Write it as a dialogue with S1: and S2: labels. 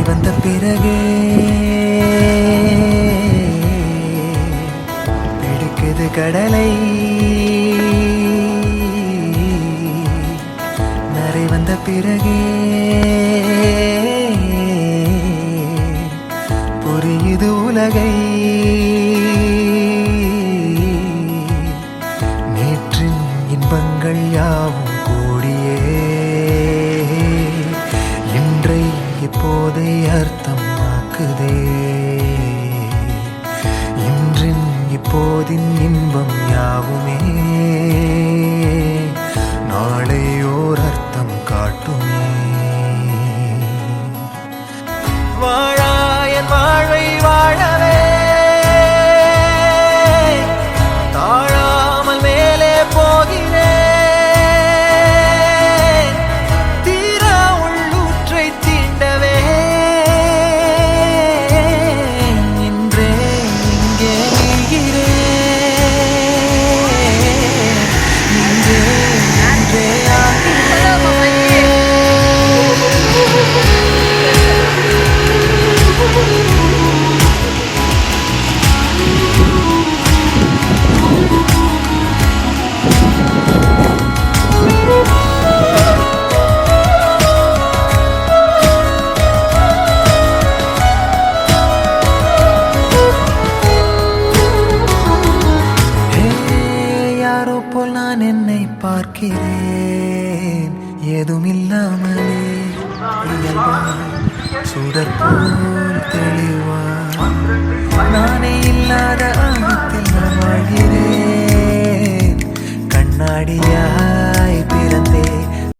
S1: வந்த பிறகே பிடிக்குது கடலை. நரை வந்த பிறகே புரியுது உலகை. நேற்றின் இன்பங்கள் யாவும் கூடியே இன்றை இப்போதை அர்த்தமாக்குதே. இன்றின் இப்போதின் இன்பம் யாவுமே நாளை ஓர் அர்த்தம் காட்டுமே. வாழாயன் வாழ்வை வாழவே தாழாமல் மேலே போகிறேன். தீரா உள்ளூற்றை தீண்டவே இன்றே இங்கே நீகிறேன். இன்றே இன்றே யாரோ போல் நான் என்னை பார்க்கிறேன். ஏதுமில்லாமலே சுடர் போல் தெளிவான். நானே இல்லாத ஆழத்தில் நான் வாழ்கிறேன். கண்ணாடியா